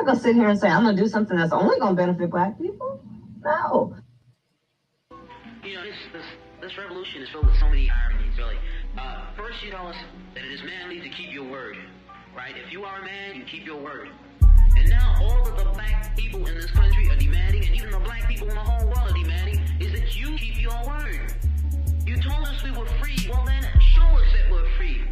not going to sit here and say, I'm going to do something that's only going to benefit black people. No. You know, this revolution is filled with so many ironies, really. First, you tell us that it is manly to keep your word, right? If you are a man, you keep your word. And now all of the black people in this country are demanding, and even the black people in the whole world are demanding, is that you keep your word. You told us we were free. Well, then show us that we're free.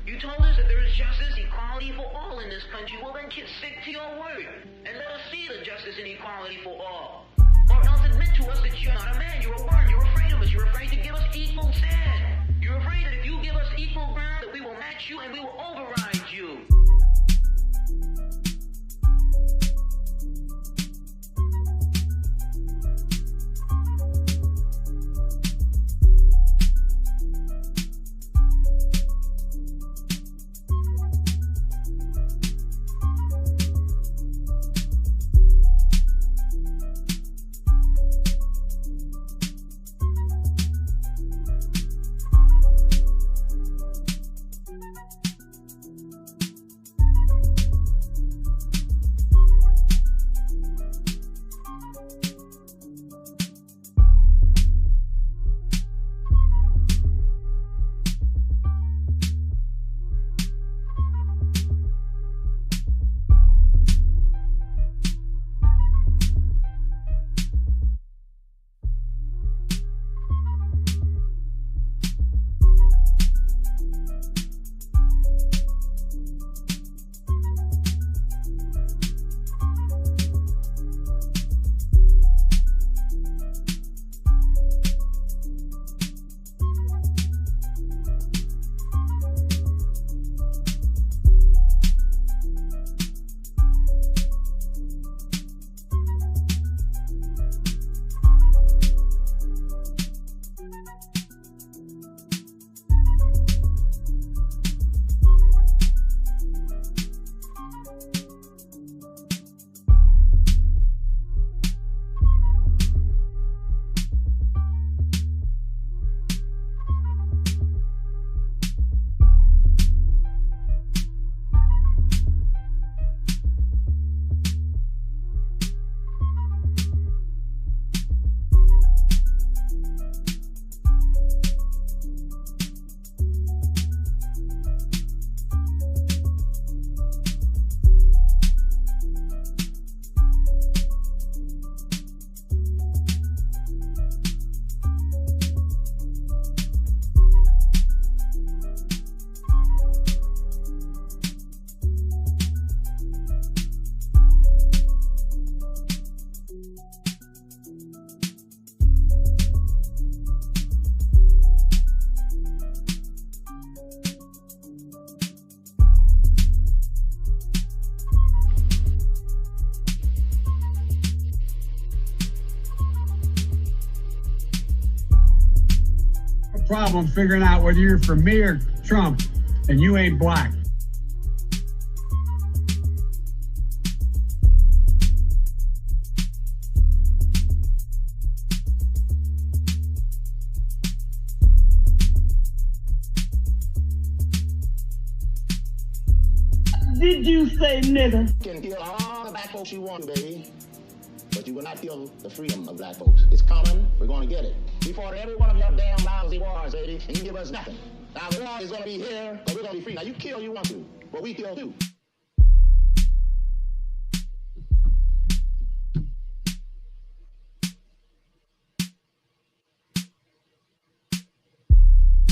You told us that there is justice, equality for all in this country. Well, then stick to your word and let us see the justice and equality for all. Or else admit to us that you're not a man, you're a woman, you're afraid of us, you're afraid to give us equal stand. You're afraid that if you give us equal ground, that we will match you and we will override you. Problem figuring out whether you're for me or Trump and you ain't black. Did you say nigga? You can kill all the black folks you want, baby, but you will not kill the freedom of black folks. It's coming. We're going to get it. We fought every one of your damn lousy wars, baby, and you give us nothing. Now the war is going to be here, but we're going to be free. Now you kill you want to, but we kill too.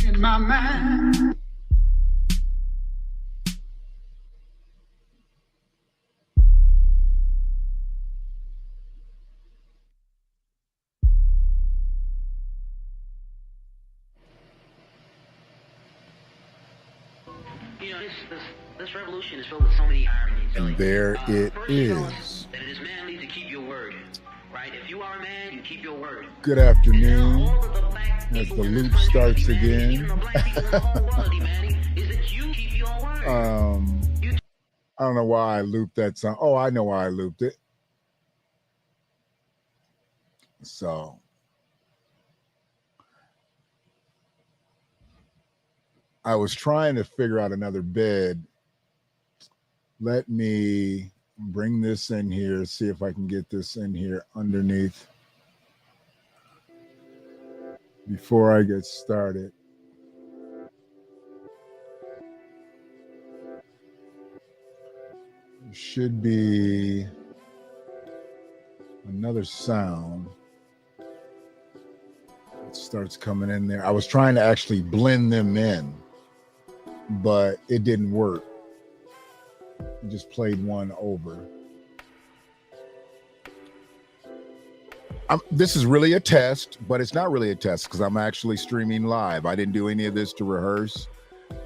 In my mind. You know, this revolution is filled with so many ironies. And there it is. That it is manly to keep your word, right? If you are a man, you keep your word. Good afternoon. As the loop starts again. I don't know why I looped that song. Oh, I know why I looped it. So I was trying to figure out another bid. Let me bring this in here, see if I can get this in here underneath before I get started. There should be another sound that starts coming in there. I was trying to actually blend them in, but it didn't work. I just played one over. This is really a test, but it's not really a test because I'm actually streaming live. I didn't do any of this to rehearse.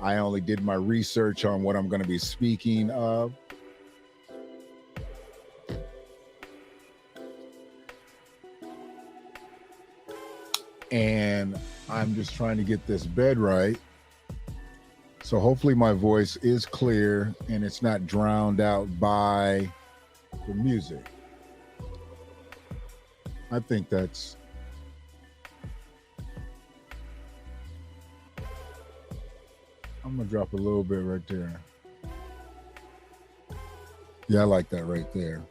I only did my research on what I'm going to be speaking of. And I'm just trying to get this bed right. So hopefully my voice is clear and it's not drowned out by the music. I think that's... I'm gonna drop a little bit right there. Yeah, I like that right there.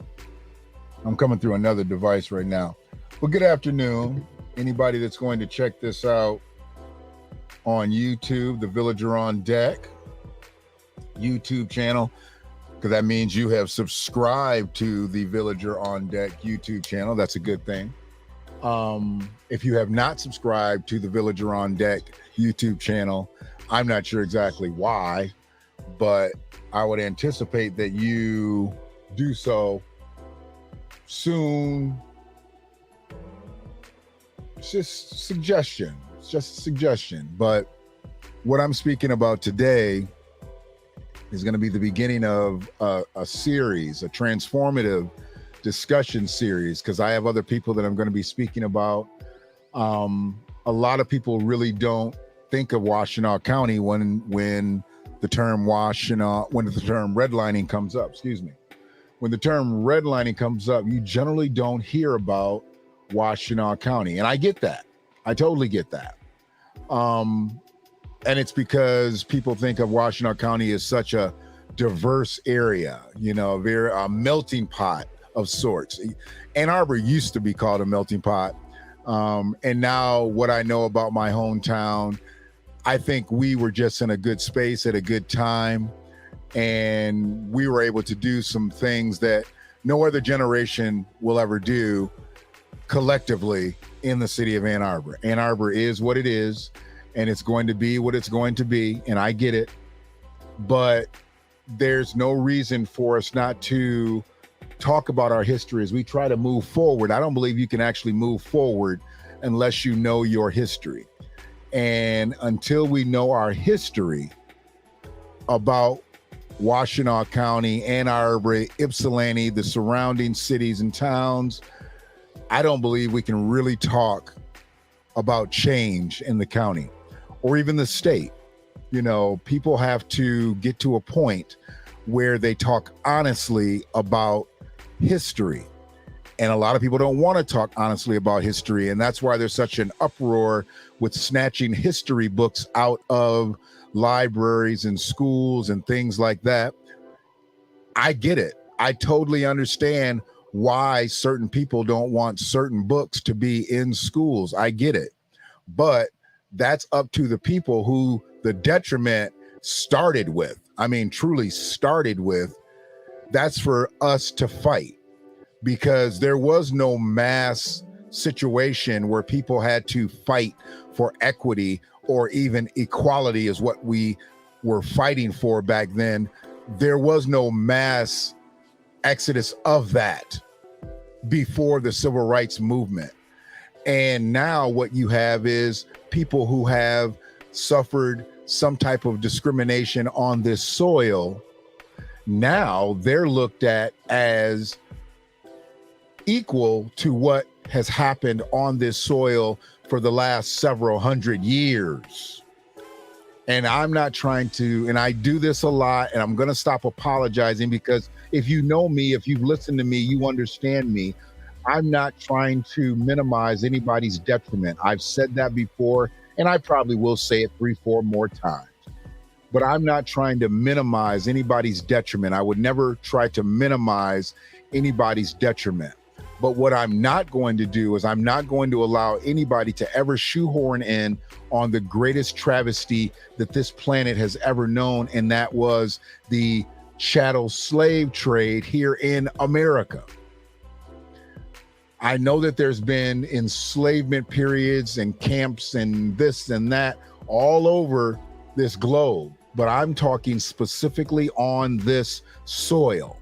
I'm coming through another device right now. Well, good afternoon. Anybody that's going to check this out on YouTube, The Villager on Deck YouTube channel, because that means you have subscribed to the Villager on Deck YouTube channel. That's a good thing. If you have not subscribed to the Villager on Deck YouTube channel, I'm not sure exactly why, but I would anticipate that you do so soon. It's just a suggestion. It's just a suggestion. But what I'm speaking about today is going to be the beginning of a series, a transformative discussion series, because I have other people that I'm going to be speaking about. A lot of people really don't think of Washtenaw County when the term redlining comes up. Excuse me. When the term redlining comes up, you generally don't hear about Washtenaw County, and I get that. I totally get that. And it's because people think of Washtenaw County as such a diverse area, a melting pot of sorts. Ann Arbor used to be called a melting pot. And now what I know about my hometown, I think we were just in a good space at a good time. And we were able to do some things that no other generation will ever do collectively in the city of Ann Arbor. Ann Arbor is what it is, and it's going to be what it's going to be, and I get it. But there's no reason for us not to talk about our history as we try to move forward. I don't believe you can actually move forward unless you know your history. And until we know our history about Washtenaw County, Ann Arbor, Ypsilanti, the surrounding cities and towns, I don't believe we can really talk about change in the county or even the state. People have to get to a point where they talk honestly about history. And a lot of people don't want to talk honestly about history. And that's why there's such an uproar with snatching history books out of libraries and schools and things like that. I get it. I totally understand why certain people don't want certain books to be in schools. I get it. But that's up to the people who the detriment started with. I mean, truly started with. That's for us to fight, because there was no mass situation where people had to fight for equity or even equality is what we were fighting for back then. There was no mass exodus of that before the civil rights movement. And now what you have is people who have suffered some type of discrimination on this soil. Now they're looked at as equal to what has happened on this soil for the last several hundred years. And I'm not trying to, and I do this a lot, and I'm going to stop apologizing, because if you know me, if you've listened to me, you understand me. I'm not trying to minimize anybody's detriment. I've said that before, and I probably will say it 3-4 more times. but I'm not trying to minimize anybody's detriment. I would never try to minimize anybody's detriment. But what I'm not going to do is I'm not going to allow anybody to ever shoehorn in on the greatest travesty that this planet has ever known, and that was the chattel slave trade here in America. I know that there's been enslavement periods and camps and this and that all over this globe, but I'm talking specifically on this soil.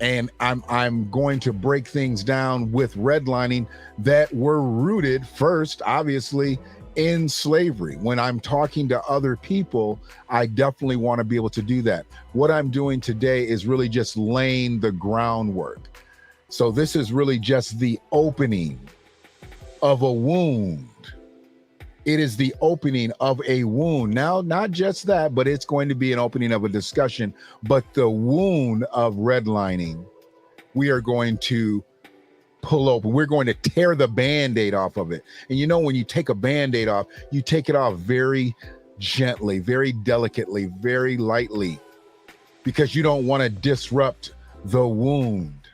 And I'm going to break things down with redlining that were rooted first, obviously, in slavery. When I'm talking to other people, I definitely want to be able to do that. What I'm doing today is really just laying the groundwork. So this is really just the opening of a wound. It is the opening of a wound. Now, not just that, but it's going to be an opening of a discussion, but the wound of redlining, we are going to pull open. We're going to tear the Band-Aid off of it. And you know, when you take a Band-Aid off, you take it off very gently, very delicately, very lightly, because you don't want to disrupt the wound.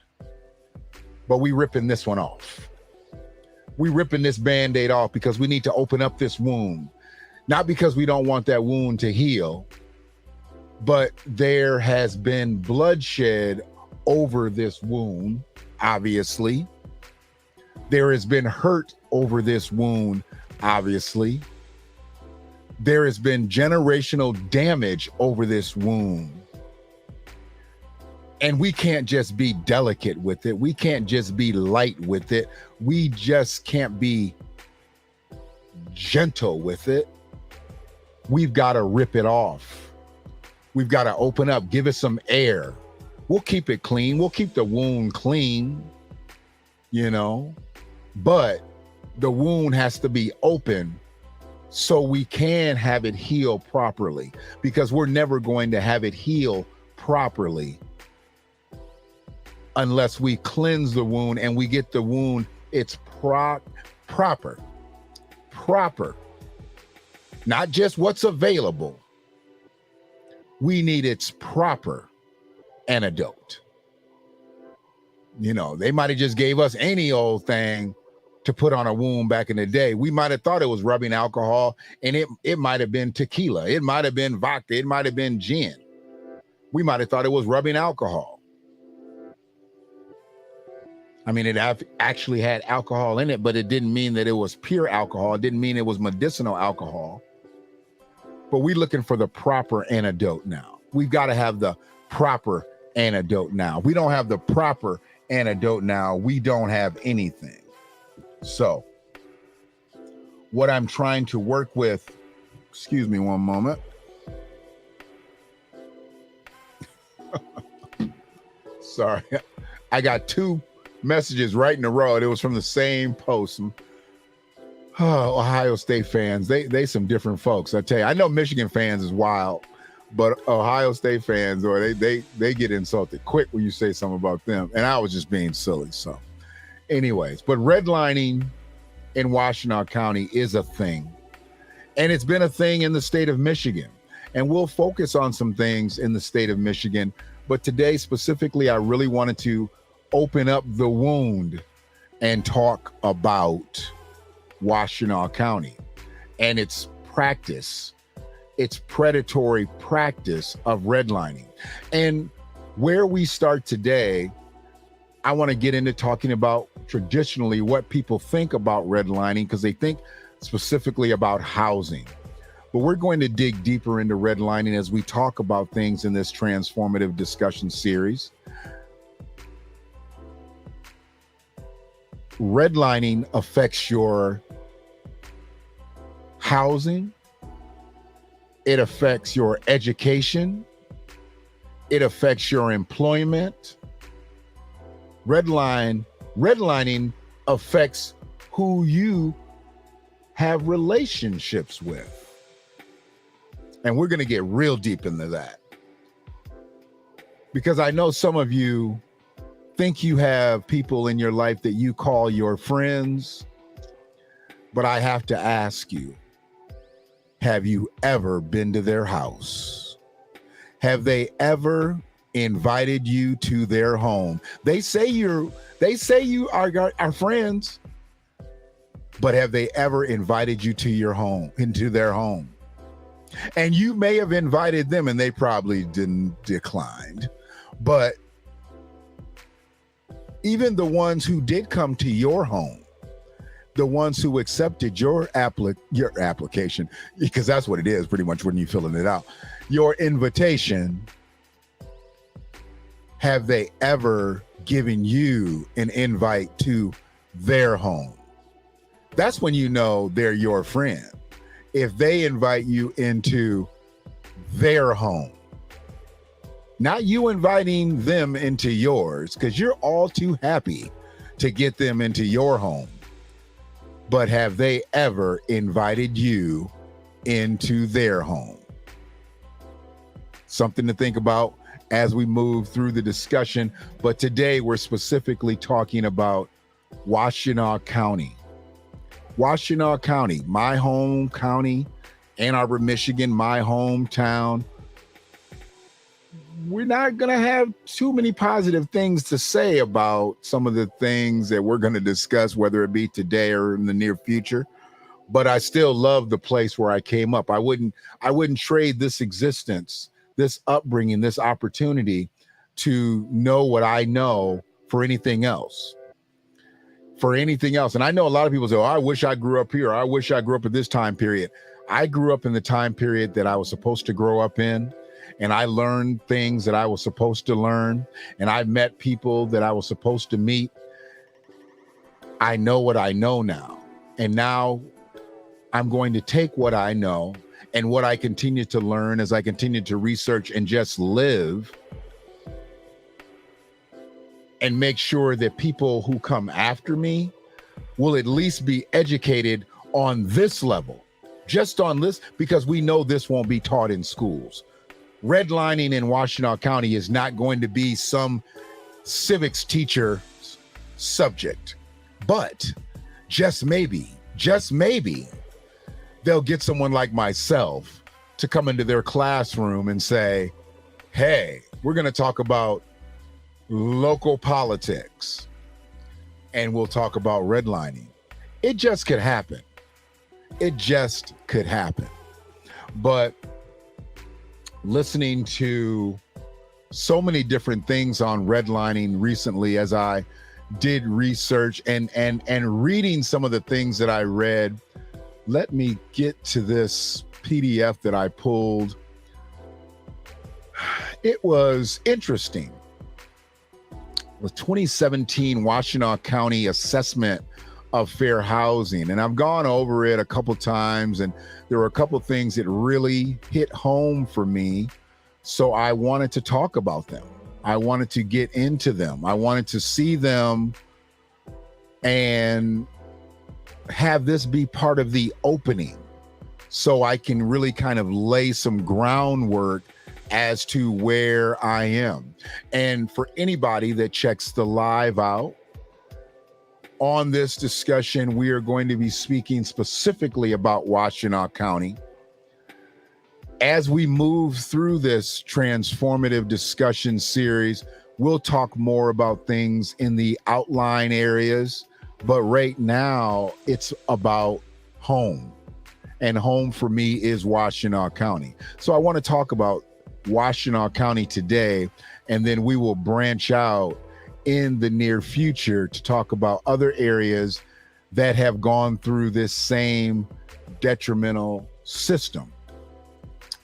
But we ripping this one off. We ripping this Band-Aid off because we need to open up this wound. Not because we don't want that wound to heal, but there has been bloodshed over this wound, obviously. There has been hurt over this wound, obviously. There has been generational damage over this wound. And we can't just be delicate with it. We can't just be light with it. We just can't be gentle with it. We've got to rip it off. We've got to open up, give it some air. We'll keep it clean. We'll keep the wound clean, you know, but the wound has to be open so we can have it heal properly, because we're never going to have it heal properly unless we cleanse the wound and we get the wound its proper, not just what's available. We need its proper antidote. You know, they might have just gave us any old thing to put on a wound back in the day. We might have thought it was rubbing alcohol, and it might have been tequila. It might have been vodka. It might have been gin. We might have thought it was rubbing alcohol. I mean, it actually had alcohol in it, but it didn't mean that it was pure alcohol. It didn't mean it was medicinal alcohol. But we're looking for the proper antidote now. We've got to have the proper antidote now. If we don't have the proper antidote now, we don't have anything. So what I'm trying to work with, excuse me one moment. Sorry, I got two messages right in a row. It was from the same post. Oh, Ohio State fans, they some different folks. I tell you, I know Michigan fans is wild, but Ohio State fans, or they get insulted quick when you say something about them. And I was just being silly. So anyways, but redlining in Washtenaw County is a thing. And it's been a thing in the state of Michigan. And we'll focus on some things in the state of Michigan. But today specifically, I really wanted to open up the wound and talk about Washtenaw County and its practice, its predatory practice of redlining. And where we start today, I want to get into talking about traditionally what people think about redlining, because they think specifically about housing. But we're going to dig deeper into redlining as we talk about things in this transformative discussion series. Redlining affects your housing. It affects your education. It affects your employment. Redlining affects who you have relationships with. And we're going to get real deep into that, because I know some of you think you have people in your life that you call your friends, but I have to ask you, have you ever been to their house? Have they ever invited you to their home? They say you are friends, but have they ever invited you to your home, into their home? And you may have invited them and they probably declined. But even the ones who did come to your home, the ones who accepted your application, because that's what it is pretty much when you're filling it out, your invitation, have they ever given you an invite to their home? That's when you know they're your friend. If they invite you into their home, not you inviting them into yours, because you're all too happy to get them into your home. But have they ever invited you into their home? Something to think about as we move through the discussion. But today we're specifically talking about Washtenaw County. Washtenaw County, my home county, Ann Arbor, Michigan, my hometown. We're not going to have too many positive things to say about some of the things that we're going to discuss, whether it be today or in the near future. But I still love the place where I came up. I wouldn't trade this existence, this upbringing, this opportunity to know what I know for anything else. And I know a lot of people say, oh, I wish I grew up here. I wish I grew up at this time period. I grew up in the time period that I was supposed to grow up in. And I learned things that I was supposed to learn. And I met people that I was supposed to meet. I know what I know now. And now I'm going to take what I know and what I continue to learn as I continue to research and just live, and make sure that people who come after me will at least be educated on this level, just on this, because we know this won't be taught in schools. Redlining in Washtenaw County is not going to be some civics teacher subject, but just maybe, they'll get someone like myself to come into their classroom and say, hey, we're going to talk about local politics and we'll talk about redlining. It just could happen. But listening to so many different things on redlining recently, as I did research and reading some of the things that I read, let me get to this PDF that I pulled. It was interesting. The 2017 Washtenaw County Assessment of Fair Housing. And I've gone over it a couple times, and there were a couple things that really hit home for me. So I wanted to talk about them. I wanted to get into them. I wanted to see them and have this be part of the opening, so I can really kind of lay some groundwork as to where I am. And for anybody that checks the live out, on this discussion, we are going to be speaking specifically about Washtenaw County. As we move through this transformative discussion series, we'll talk more about things in the outline areas, but right now it's about home. And home for me is Washtenaw County. So I want to talk about Washtenaw County today, and then we will branch out in the near future to talk about other areas that have gone through this same detrimental system,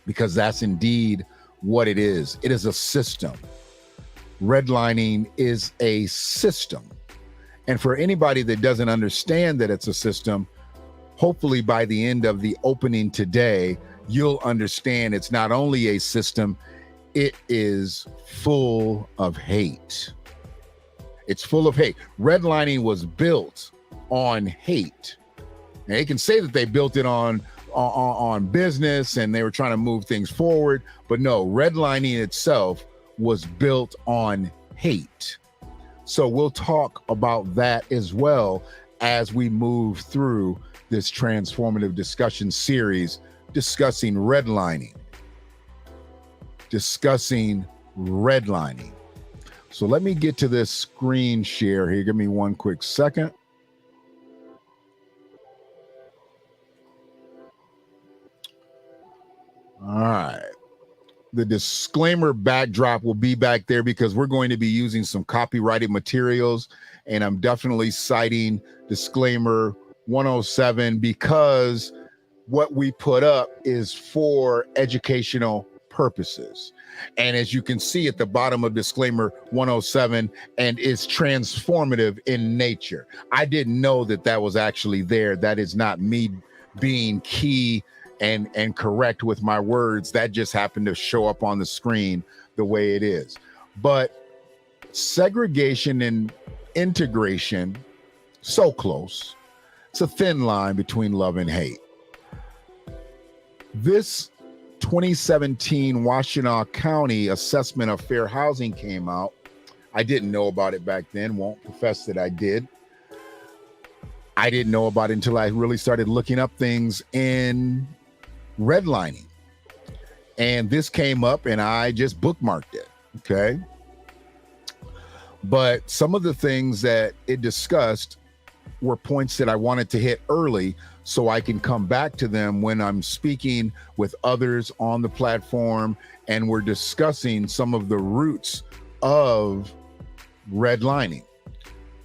because that's indeed what it is. It is a system. Redlining is a system. And for anybody that doesn't understand that it's a system, hopefully by the end of the opening today, you'll understand it's not only a system, it is full of hate. It's full of hate. Redlining was built on hate. Now, they can say that they built it on business and they were trying to move things forward, but no, redlining itself was built on hate. So we'll talk about that as well as we move through this transformative discussion series discussing redlining. So let me get to this screen share here. Give me one quick second. All right. The disclaimer backdrop will be back there because we're going to be using some copyrighted materials, and I'm definitely citing disclaimer 107 because what we put up is for educational purposes. And as you can see at the bottom of disclaimer 107, and it's transformative in nature. I didn't know that that was actually there. That is not me being key and correct with my words. That just happened to show up on the screen the way it is. But segregation and integration, so close. It's a thin line between love and hate. This 2017 Washtenaw County assessment of fair housing came out. I didn't know about it back then, won't profess that I did. I didn't know about it until I really started looking up things in redlining. And this came up and I just bookmarked it, okay? But some of the things that it discussed were points that I wanted to hit early so I can come back to them when I'm speaking with others on the platform and we're discussing some of the roots of redlining.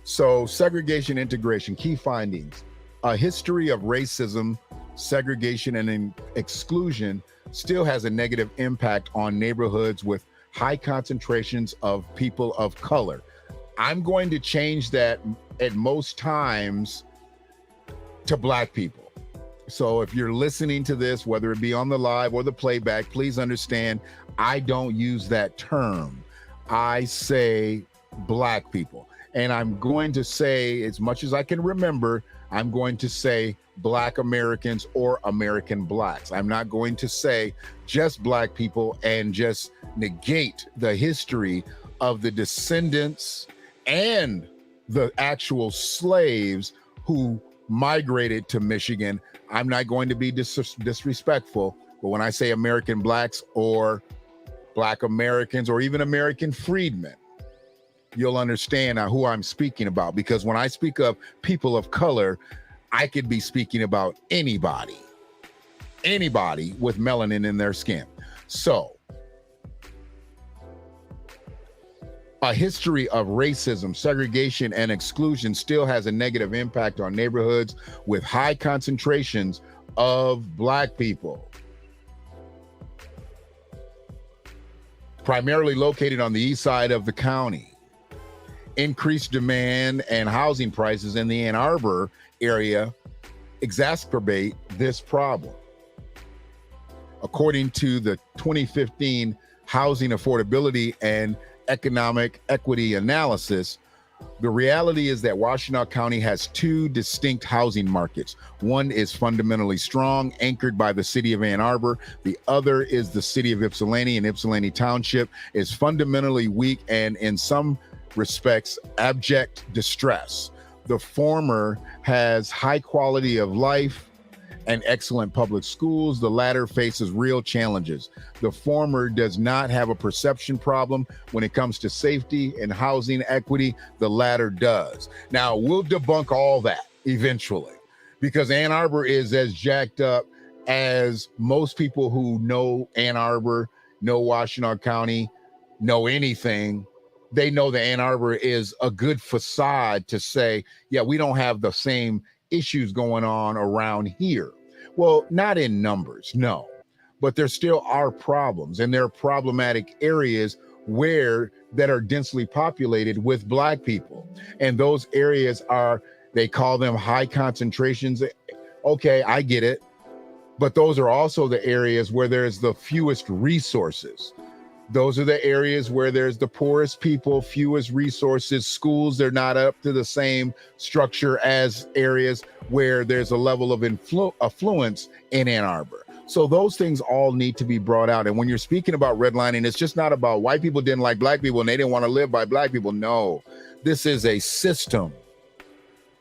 So segregation, integration, key findings. A history of racism, segregation, and exclusion still has a negative impact on neighborhoods with high concentrations of people of color. I'm going to change that at most times to Black people. So if you're listening to this, whether it be on the live or the playback, please understand I don't use that term. I say Black people. And I'm going to say, as much as I can remember, I'm going to say Black Americans or American Blacks. I'm not going to say just Black people and just negate the history of the descendants and the actual slaves who migrated to Michigan. I'm not going to be disrespectful, but when I say American Blacks or Black Americans or even American freedmen, you'll understand who I'm speaking about, because when I speak of people of color, I could be speaking about anybody with melanin in their skin. So, a history of racism, segregation, and exclusion still has a negative impact on neighborhoods with high concentrations of Black people. Primarily located on the east side of the county. Increased demand and housing prices in the Ann Arbor area exacerbate this problem. According to the 2015 Housing Affordability and Economic Equity Analysis, the reality is that Washtenaw County has two distinct housing markets. One is fundamentally strong, anchored by the city of Ann Arbor. The other is the city of Ypsilanti, and Ypsilanti Township is fundamentally weak and in some respects abject distress. The former has high quality of life and excellent public schools. The latter faces real challenges. The former does not have a perception problem when it comes to safety and housing equity. The latter does. Now, we'll debunk all that eventually, because Ann Arbor is as jacked up as most people who know Ann Arbor, know Washtenaw County, know anything. They know that Ann Arbor is a good facade to say, yeah, we don't have the same issues going on around here. Well, not in numbers, no, but there still are problems, and there are problematic areas that are densely populated with Black people. And those areas they call them high concentrations. Okay, I get it. But those are also the areas where there's the fewest resources. Those are the areas where there's the poorest people, fewest resources. Schools, they're not up to the same structure as areas where there's a level of affluence in Ann Arbor. So those things all need to be brought out. And when you're speaking about redlining, it's just not about white people didn't like Black people and they didn't want to live by Black people. No, this is a system.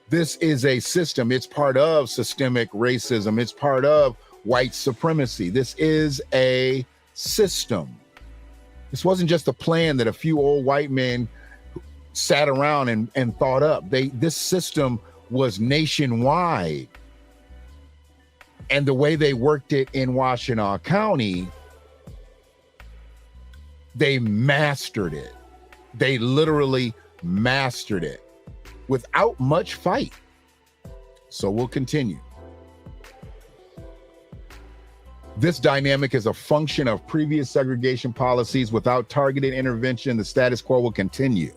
This is a system. It's part of systemic racism. It's part of white supremacy. This is a system. This wasn't just a plan that a few old white men sat around and thought up. This system was nationwide. And the way they worked it in Washtenaw County, they mastered it. They literally mastered it without much fight. So we'll continue. This dynamic is a function of previous segregation policies. Without targeted intervention, the status quo will continue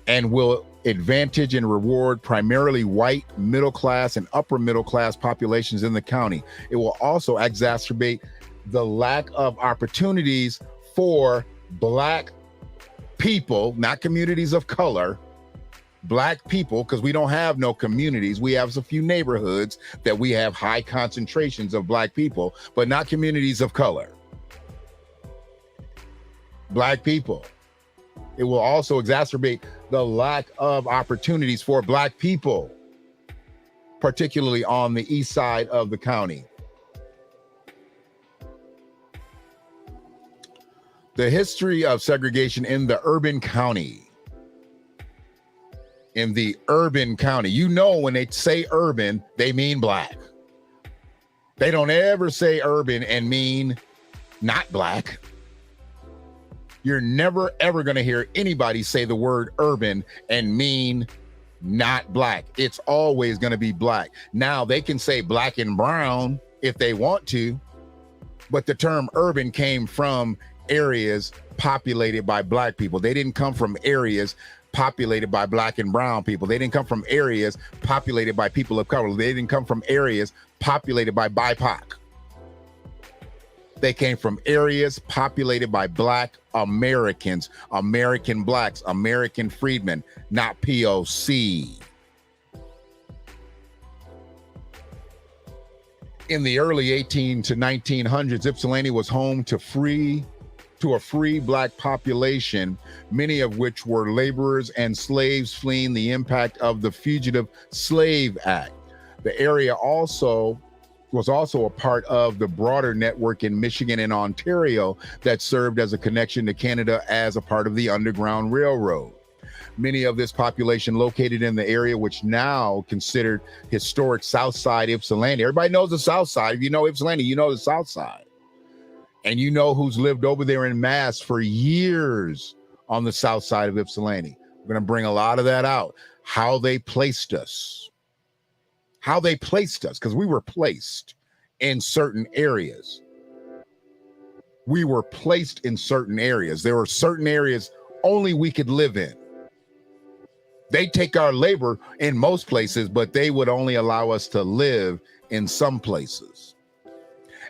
and will advantage and reward primarily white, middle class, and upper middle class populations in the county. It will also exacerbate the lack of opportunities for Black people, not communities of color, Black people, because we don't have no communities. We have a few neighborhoods that we have high concentrations of Black people, but not communities of color. Black people. It will also exacerbate the lack of opportunities for Black people, particularly on the east side of the county. The history of segregation in the urban county. In the urban county, you know, when they say urban, they mean Black. They don't ever say urban and mean not Black. You're never, ever going to hear anybody say the word urban and mean not Black. It's always going to be Black. Now, they can say Black and brown if they want to, but the term urban came from areas populated by Black people. They didn't come from areas populated by Black and brown people. They didn't come from areas populated by people of color. They didn't come from areas populated by BIPOC. They came from areas populated by Black Americans, American Blacks, American freedmen, not POC. In the early 18 to 1900s, Ypsilanti was home to a free Black population, many of which were laborers and slaves fleeing the impact of the Fugitive Slave Act. The area was also a part of the broader network in Michigan and Ontario that served as a connection to Canada as a part of the Underground Railroad. Many of this population located in the area, which now considered historic South Side Ypsilanti. Everybody knows the South Side. If you know Ypsilanti, you know the South Side. And you know who's lived over there in mass for years on the South Side of Ypsilanti. We're going to bring a lot of that out. How they placed us. Because we were placed in certain areas. We were placed in certain areas. There were certain areas only we could live in. They take our labor in most places, but they would only allow us to live in some places.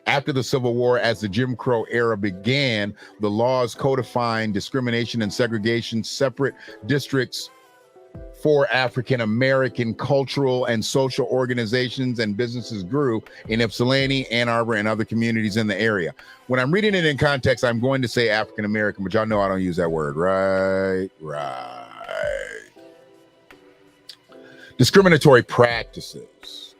After the Civil War, as the Jim Crow era began, the laws codifying discrimination and segregation, separate districts for African American cultural and social organizations and businesses grew in Ypsilanti, Ann Arbor, and other communities in the area. When I'm reading it in context, I'm going to say African American, but y'all know I don't use that word, right? Discriminatory practices.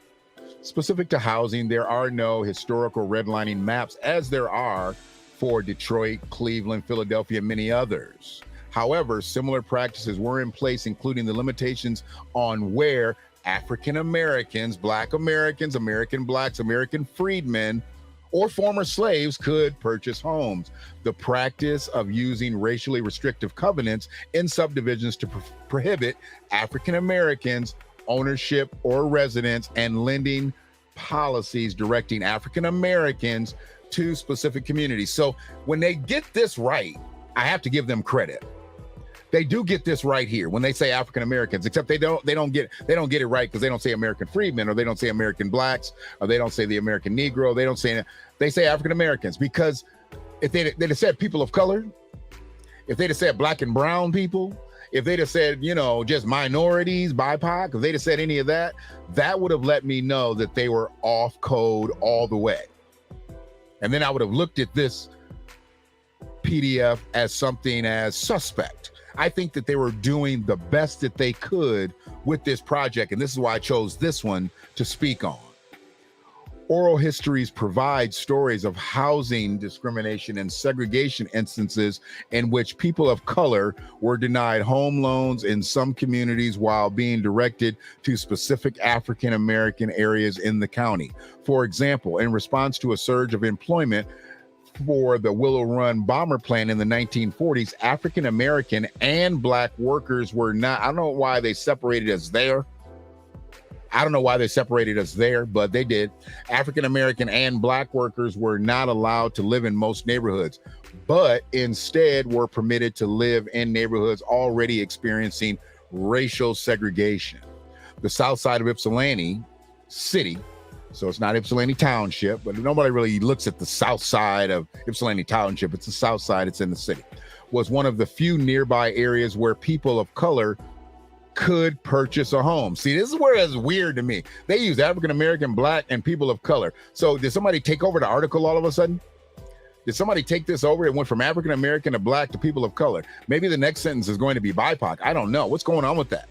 Specific to housing, there are no historical redlining maps as there are for Detroit, Cleveland, Philadelphia, and many others. However, similar practices were in place, including the limitations on where African Americans, Black Americans, American Blacks, American freedmen, or former slaves could purchase homes. The practice of using racially restrictive covenants in subdivisions to prohibit African Americans ownership or residence, and lending policies directing African Americans to specific communities. So when they get this right, I have to give them credit. They do get this right here when they say African Americans, except they don't get it right because they don't say American freedmen, or they don't say American Blacks, or they don't say the American Negro. They say African Americans, because if they'd have said people of color, if they'd have said Black and brown people, if they'd have said, just minorities, BIPOC, if they'd have said any of that, that would have let me know that they were off code all the way. And then I would have looked at this PDF as something as suspect. I think that they were doing the best that they could with this project, and this is why I chose this one to speak on. Oral histories provide stories of housing discrimination and segregation instances in which people of color were denied home loans in some communities while being directed to specific African American areas in the county. For example, in response to a surge of employment for the Willow Run bomber plant in the 1940s, African American and Black workers were not, I don't know why they separated us there. But they did. African American and Black workers were not allowed to live in most neighborhoods, but instead were permitted to live in neighborhoods already experiencing racial segregation. The south side of Ypsilanti City, so it's not Ypsilanti Township, but nobody really looks at the south side of Ypsilanti Township. It's the south side, it's in the city, was one of the few nearby areas where people of color could purchase a home. See, this is where it's weird to me. They use African American, Black, and people of color. So did somebody take over the article all of a sudden? Did somebody take this over? It went from African American to Black to people of color. Maybe the next sentence is going to be BIPOC. I don't know. What's going on with that?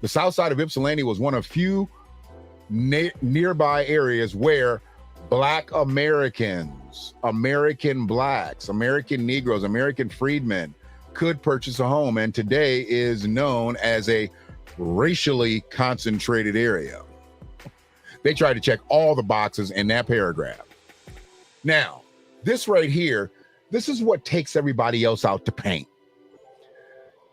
The south side of Ypsilanti was one of few nearby areas where Black Americans, American Blacks, American Negroes, American freedmen could purchase a home, and today is known as a racially concentrated area. They tried to check all the boxes in that paragraph. Now, this right here, this is what takes everybody else out to paint.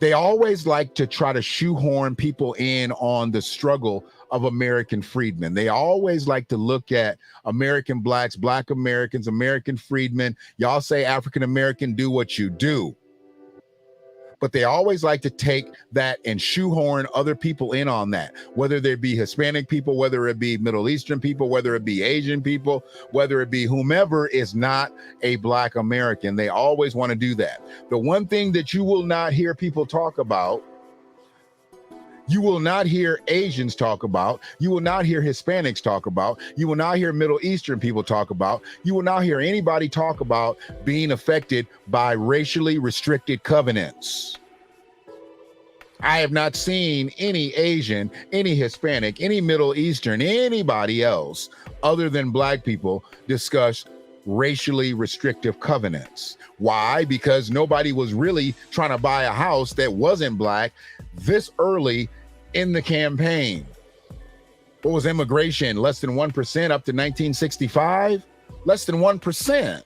They always like to try to shoehorn people in on the struggle of American freedmen. They always like to look at American Blacks, Black Americans, American freedmen. Y'all say African American, do what you do. But they always like to take that and shoehorn other people in on that, whether they be Hispanic people, whether it be Middle Eastern people, whether it be Asian people, whether it be whomever is not a Black American. They always want to do that. The one thing that you will not hear people talk about, you will not hear Asians talk about, you will not hear Hispanics talk about, you will not hear Middle Eastern people talk about, you will not hear anybody talk about being affected by racially restricted covenants. I have not seen any Asian, any Hispanic, any Middle Eastern, anybody else other than Black people discuss racially restrictive covenants. Why? Because nobody was really trying to buy a house that wasn't Black this early in the campaign. What was immigration? Less than 1% up to 1965? Less than 1%.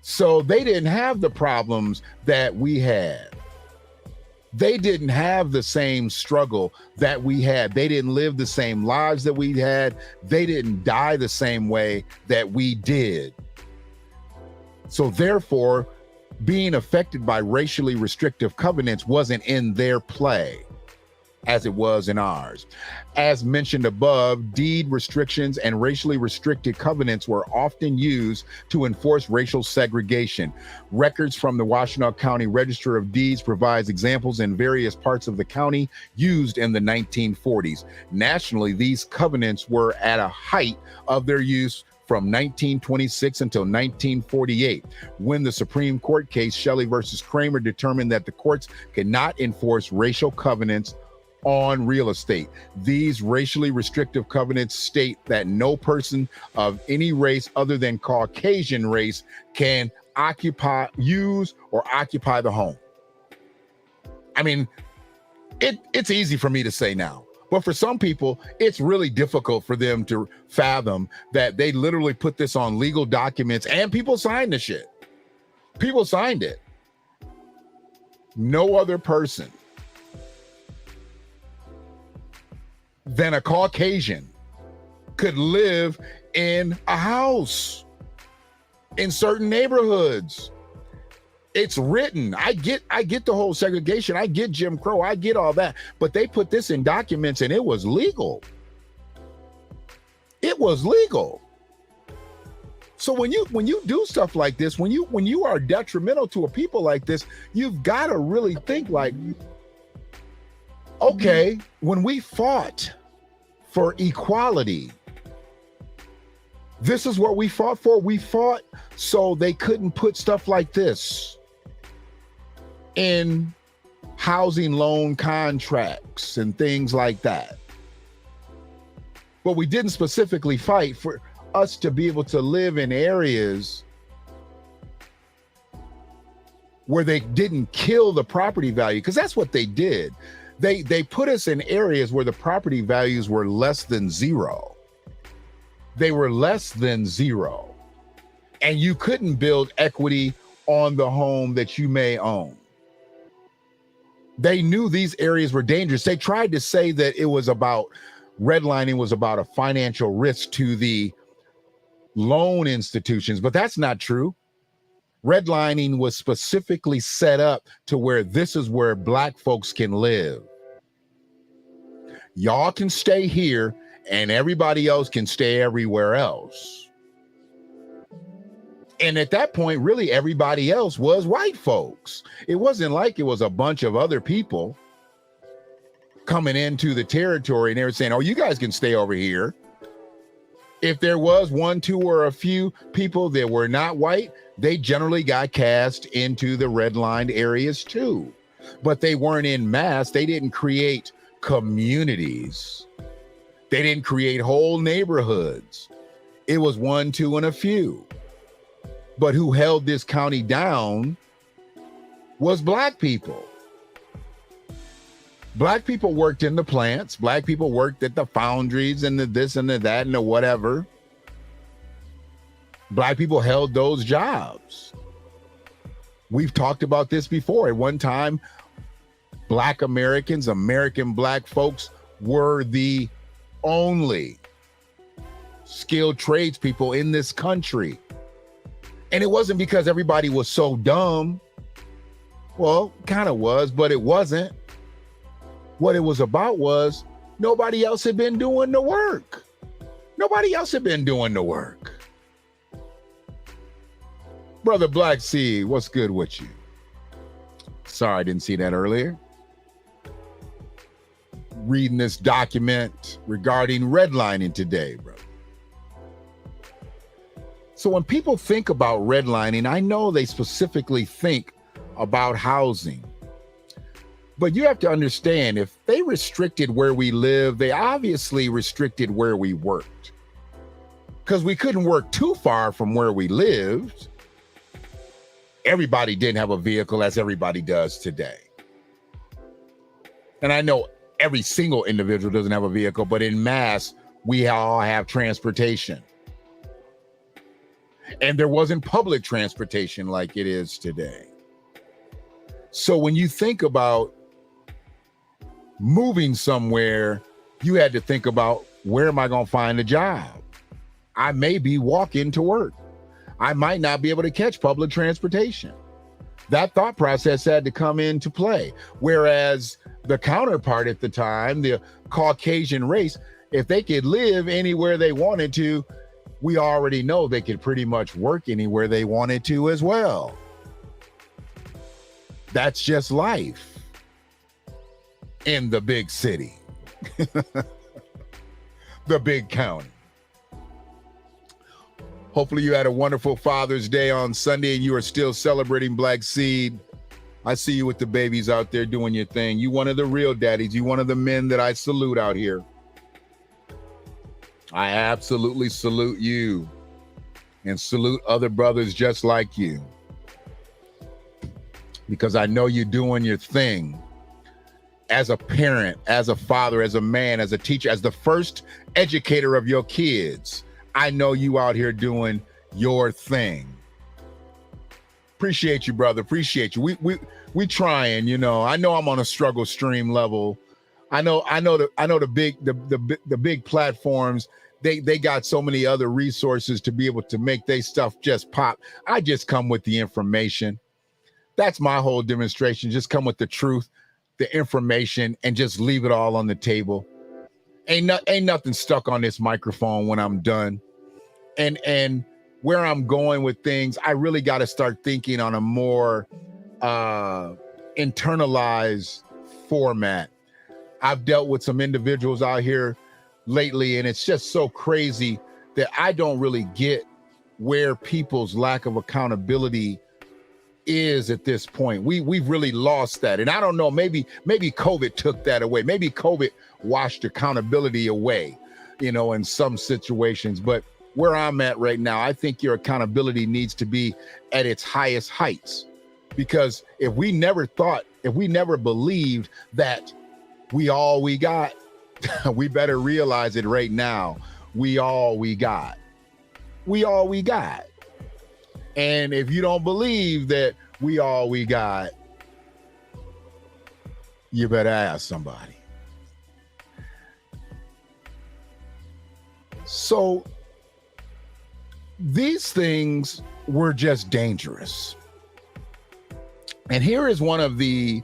So they didn't have the problems that we had. They didn't have the same struggle that we had. They didn't live the same lives that we had. They didn't die the same way that we did. So therefore, being affected by racially restrictive covenants wasn't in their play as it was in ours. As mentioned above, deed restrictions and racially restricted covenants were often used to enforce racial segregation. Records from the Washtenaw County Register of Deeds provides examples in various parts of the county used in the 1940s. Nationally, these covenants were at a height of their use from 1926 until 1948, when the Supreme Court case Shelley versus Kramer determined that the courts cannot enforce racial covenants on real estate. These racially restrictive covenants state that no person of any race other than Caucasian race can use or occupy the home. I mean, it's easy for me to say now, but for some people, it's really difficult for them to fathom that they literally put this on legal documents and people signed the shit. People signed it. No other person than a Caucasian could live in a house in certain neighborhoods. It's written. I get the whole segregation. I get Jim Crow. I get all that. But they put this in documents and it was legal. It was legal. So when you do stuff like this, when you are detrimental to a people like this, you've got to really think like, okay, when we fought for equality, this is what we fought for. We fought so they couldn't put stuff like this in housing loan contracts and things like that. But we didn't specifically fight for us to be able to live in areas where they didn't kill the property value, because that's what they did. They put us in areas where the property values were less than zero. They were less than zero. And you couldn't build equity on the home that you may own. They knew these areas were dangerous. They tried to say that it was about redlining was about a financial risk to the loan institutions, but that's not true. Redlining was specifically set up to where this is where Black folks can live. Y'all can stay here and everybody else can stay everywhere else. And at that point, really everybody else was white folks. It wasn't like it was a bunch of other people coming into the territory and they were saying, oh, you guys can stay over here. If there was one, two, or a few people that were not white, they generally got cast into the redlined areas too. But they weren't in mass. They didn't create communities. They didn't create whole neighborhoods. It was one, two, and a few. But who held this county down was Black people. Black people worked in the plants. Black people worked at the foundries and the this and the that and the whatever. Black people held those jobs. We've talked about this before. At one time, Black Americans, American Black folks were the only skilled tradespeople in this country. And it wasn't because everybody was so dumb. Well, kind of was, but it wasn't. What it was about was nobody else had been doing the work. Nobody else had been doing the work. Brother Black Seed, what's good with you? Sorry, I didn't see that earlier. Reading this document regarding redlining today, brother. So when people think about redlining, I know they specifically think about housing. But you have to understand, if they restricted where we live, they obviously restricted where we worked. Because we couldn't work too far from where we lived. Everybody didn't have a vehicle as everybody does today. And I know every single individual doesn't have a vehicle, but in mass, we all have transportation. And there wasn't public transportation like it is today. So when you think about moving somewhere, you had to think about, where am I going to find a job? I may be walking to work. I might not be able to catch public transportation. That thought process had to come into play. Whereas the counterpart at the time, the Caucasian race, if they could live anywhere they wanted to, we already know they could pretty much work anywhere they wanted to as well. That's just life in the big city, the big county. Hopefully you had a wonderful Father's Day on Sunday and you are still celebrating Black Seed. I see you with the babies out there doing your thing. You one of the real daddies. You one of the men that I salute out here. I absolutely salute you and salute other brothers just like you, because I know you're doing your thing as a parent, as a father, as a man, as a teacher, as the first educator of your kids. I know you out here doing your thing. Appreciate you, brother. Appreciate you. We trying, you know. I know I'm on a struggle stream level. I know the big platforms, they got so many other resources to be able to make their stuff just pop. I just come with the information. That's my whole demonstration. Just come with the truth, the information, and just leave it all on the table. Ain't nothing stuck on this microphone when I'm done. And where I'm going with things, I really got to start thinking on a more internalized format. I've dealt with some individuals out here lately, and it's just so crazy that I don't really get where people's lack of accountability is at this point. We've really lost that. And I don't know, maybe COVID took that away. Maybe COVID washed accountability away. in some situations. But where I'm at right now, I think your accountability needs to be at its highest heights. Because if we never believed that we all we got, we better realize it right now. We all we got. We all we got. And if you don't believe that we all we got, you better ask somebody. So these things were just dangerous. And here is one of the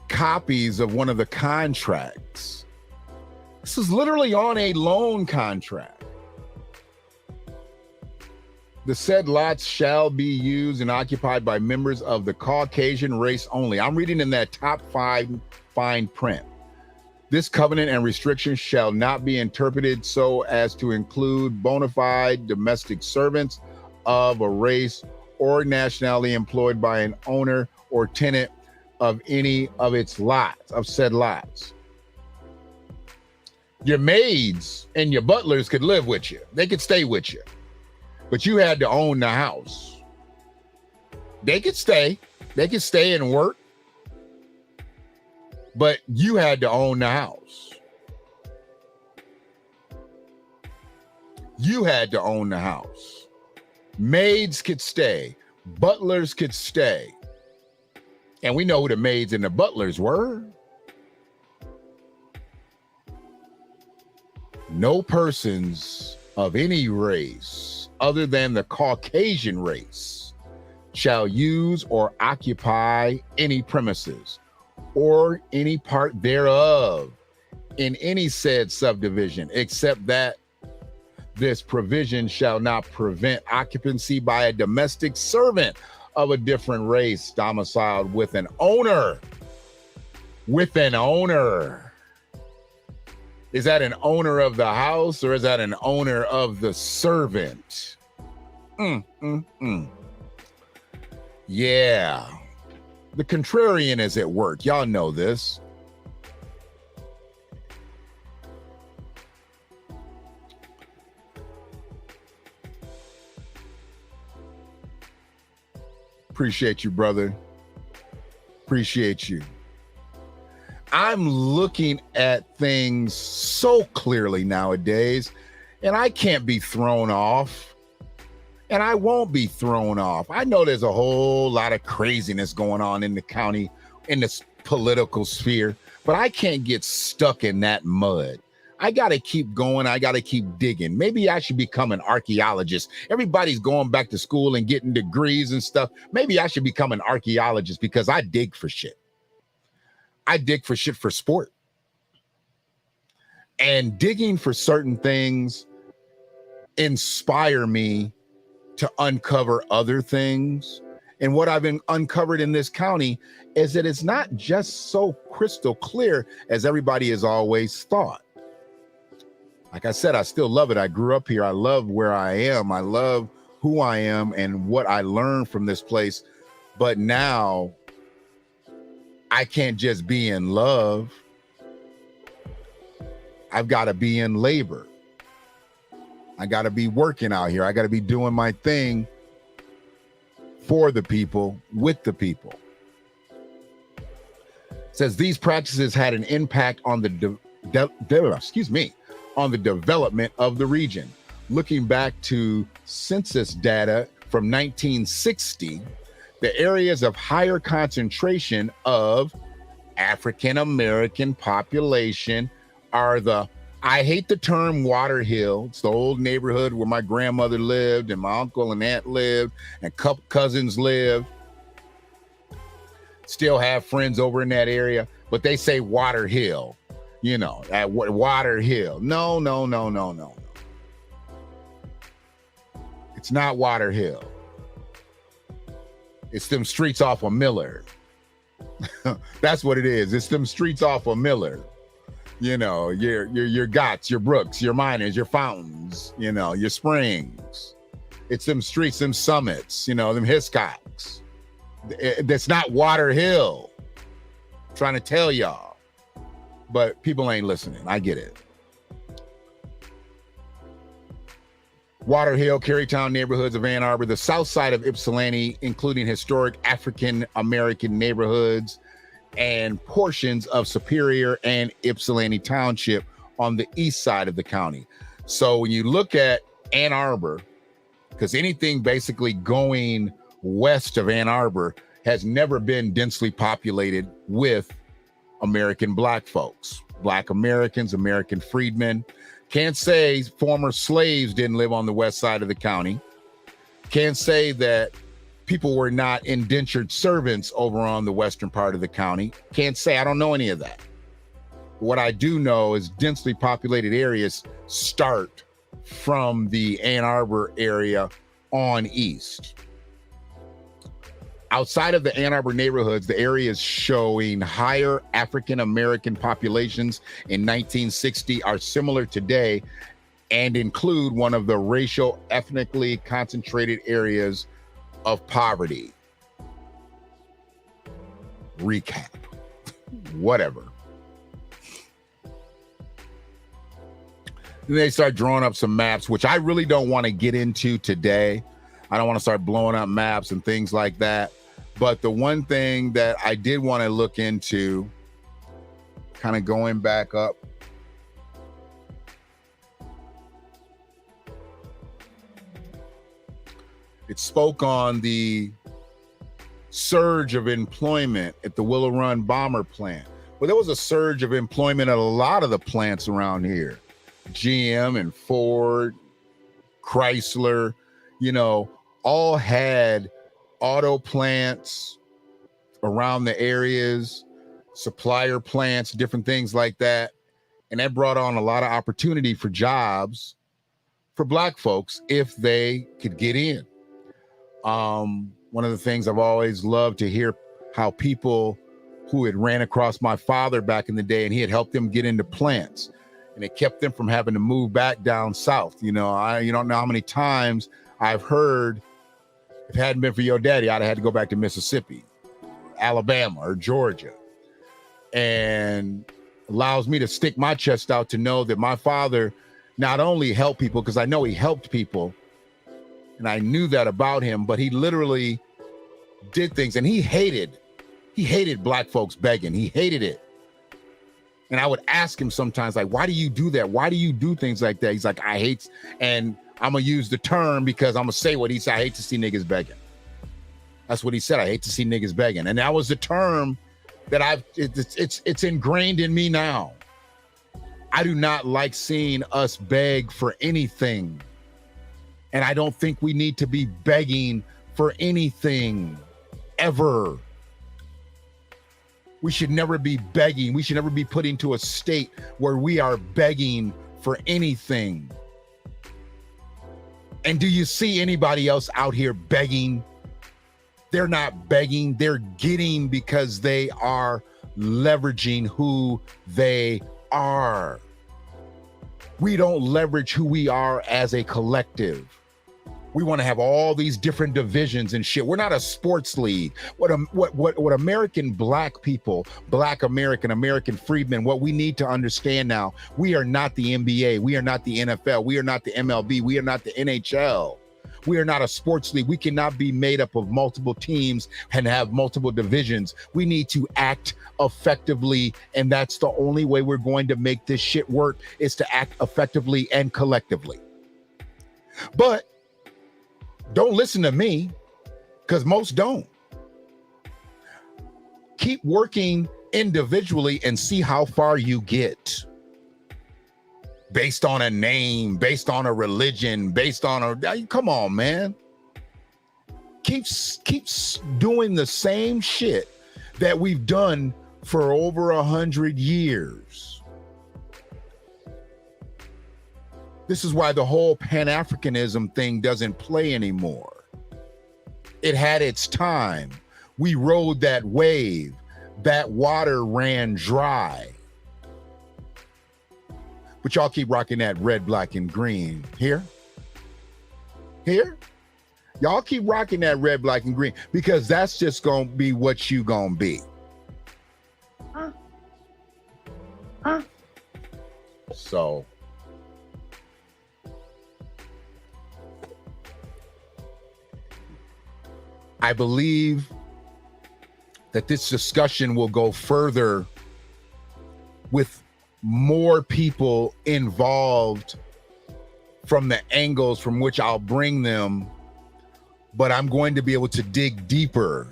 copies of one of the contracts. This is literally on a loan contract. The said lots shall be used and occupied by members of the Caucasian race only. I'm reading in that top 5 fine print. This covenant and restriction shall not be interpreted so as to include bona fide domestic servants of a race or nationality employed by an owner or tenant of any of its lots, of said lots. Your maids and your butlers could live with you. They could stay with you. But you had to own the house. They could stay. They could stay and work. But you had to own the house. You had to own the house. Maids could stay. Butlers could stay. And we know who the maids and the butlers were. No persons of any race other than the Caucasian race shall use or occupy any premises or any part thereof in any said subdivision, except that this provision shall not prevent occupancy by a domestic servant of a different race domiciled with an owner. With an owner. Is that an owner of the house or is that an owner of the servant? Yeah. The contrarian is at work. Y'all know this. Appreciate you, brother. Appreciate you. I'm looking at things so clearly nowadays, and I can't be thrown off. And I won't be thrown off. I know there's a whole lot of craziness going on in the county, in this political sphere, but I can't get stuck in that mud. I got to keep going. I got to keep digging. Maybe I should become an archaeologist. Everybody's going back to school and getting degrees and stuff. Maybe I should become an archaeologist because I dig for shit. I dig for shit for sport. And digging for certain things inspire me to uncover other things. And what I've uncovered in this county is that it's not just so crystal clear as everybody has always thought. Like I said, I still love it. I grew up here. I love where I am. I love who I am and what I learned from this place. But now I can't just be in love. I've got to be in labor. I got to be working out here. I got to be doing my thing for the people, with the people. It says these practices had an impact on the on the development of the region. Looking back to census data from 1960, the areas of higher concentration of African American population are the, I hate the term Water Hill. It's the old neighborhood where my grandmother lived and my uncle and aunt lived and couple cousins lived. Still have friends over in that area, but they say Water Hill, you know, at Water Hill. No. It's not Water Hill. It's them streets off of Miller. That's what it is. It's them streets off of Miller. You know, your Gotts, your brooks, your miners, your fountains, you know, your springs. It's them streets, them summits, you know, them Hiscocks. That's not Water Hill. I'm trying to tell y'all. but people ain't listening. I get it. Water Hill, Carytown neighborhoods of Ann Arbor, the south side of Ypsilanti, including historic African American neighborhoods and portions of Superior and Ypsilanti Township on the east side of the county. So when you look at Ann Arbor, because anything basically going west of Ann Arbor has never been densely populated with American Black folks, Black Americans, American freedmen. Can't say former slaves didn't live on the west side of the county. Can't say that people were not indentured servants over on the western part of the county. Can't say, I don't know any of that. What I do know is densely populated areas start from the Ann Arbor area on east. Outside of the Ann Arbor neighborhoods, the areas showing higher African American populations in 1960 are similar today and include one of the racial, ethnically concentrated areas of poverty. Recap. Whatever. Then they start drawing up some maps, which I really don't want to get into today. I don't want to start blowing up maps and things like that. But the one thing that I did want to look into, kind of going back up, it spoke on the surge of employment at the Willow Run bomber plant. Well, there was a surge of employment at a lot of the plants around here. GM and Ford, Chrysler, you know, all had auto plants around the areas, supplier plants, different things like that. And that brought on a lot of opportunity for jobs for Black folks if they could get in. One of the things I've always loved to hear how people who had ran across my father back in the day and he had helped them get into plants and it kept them from having to move back down south. You know, you don't know how many times I've heard, if it hadn't been for your daddy, I'd have had to go back to Mississippi, Alabama, or Georgia. And allows me to stick my chest out to know that my father not only helped people, because I know he helped people, and I knew that about him, but he literally did things, and he hated Black folks begging. He hated it. And I would ask him sometimes, like, why do you do that? Why do you do things like that? He's like, I hate, and I'm gonna use the term because I'm gonna say what he said. I hate to see niggas begging. That's what he said. I hate to see niggas begging. And that was the term that it's ingrained in me now. I do not like seeing us beg for anything. And I don't think we need to be begging for anything ever. We should never be begging. We should never be put into a state where we are begging for anything. And do you see anybody else out here begging? They're not begging, they're getting because they are leveraging who they are. We don't leverage who we are as a collective. We want to have all these different divisions and shit. We're not a sports league. What American Black people, Black American freedmen, what we need to understand now, we are not the NBA. We are not the NFL. We are not the MLB. We are not the NHL. We are not a sports league. We cannot be made up of multiple teams and have multiple divisions. We need to act effectively, and that's the only way we're going to make this shit work, is to act effectively and collectively. But don't listen to me, because most don't. Keep working individually and see how far you get. Based on a name, based on a religion, based on a, come on, man. Keep doing the same shit that we've done for over 100 years. This is why the whole Pan-Africanism thing doesn't play anymore. It had its time. We rode that wave. That water ran dry. But y'all keep rocking that red, black, and green. Here? Y'all keep rocking that red, black, and green, because that's just gonna be what you gonna be. So I believe that this discussion will go further with more people involved from the angles from which I'll bring them, but I'm going to be able to dig deeper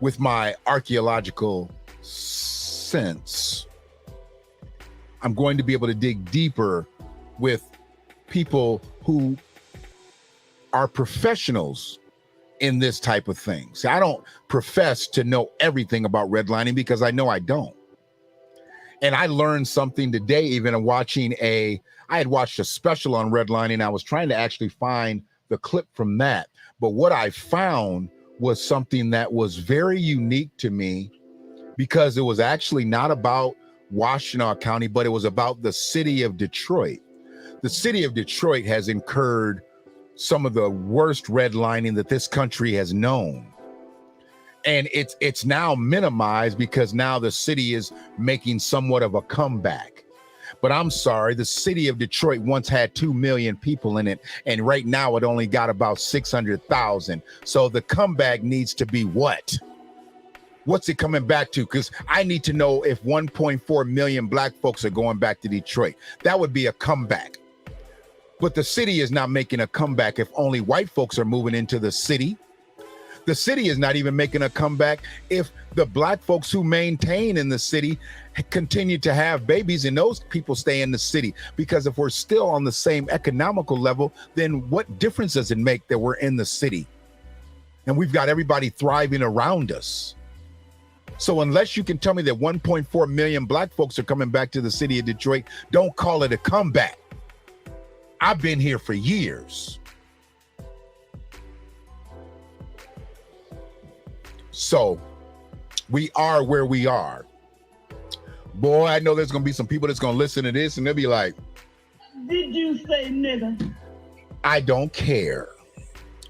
with my archaeological sense. I'm going to be able to dig deeper with people who are professionals in this type of thing. See, I don't profess to know everything about redlining because I know I don't. And I learned something today, even in watching I had watched a special on redlining. I was trying to actually find the clip from that. But what I found was something that was very unique to me, because it was actually not about Washtenaw County, but it was about the city of Detroit. The city of Detroit has incurred some of the worst redlining that this country has known. And it's now minimized because now the city is making somewhat of a comeback. But I'm sorry, the city of Detroit once had 2 million people in it, and right now it only got about 600,000. So the comeback needs to be what? What's it coming back to? Because I need to know if 1.4 million black folks are going back to Detroit. That would be a comeback. But the city is not making a comeback if only white folks are moving into the city. The city is not even making a comeback if the black folks who maintain in the city continue to have babies and those people stay in the city. Because if we're still on the same economical level, then what difference does it make that we're in the city and we've got everybody thriving around us? So unless you can tell me that 1.4 million black folks are coming back to the city of Detroit, don't call it a comeback. I've been here for years. So we are where we are. Boy, I know there's going to be some people that's going to listen to this and they'll be like, Did you say nigga? I don't care.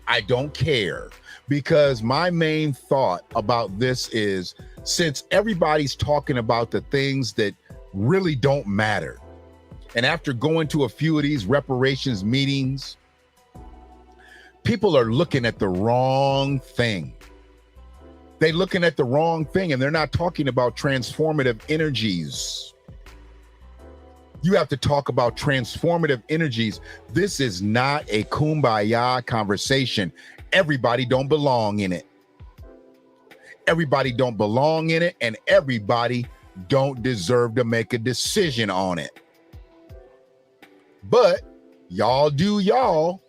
I don't care. Because my main thought about this is, since everybody's talking about the things that really don't matter, and after going to a few of these reparations meetings, people are looking at the wrong thing. They're looking at the wrong thing, and they're not talking about transformative energies. You have to talk about transformative energies. This is not a kumbaya conversation. Everybody don't belong in it. Everybody don't belong in it, and everybody don't deserve to make a decision on it. But y'all do y'all,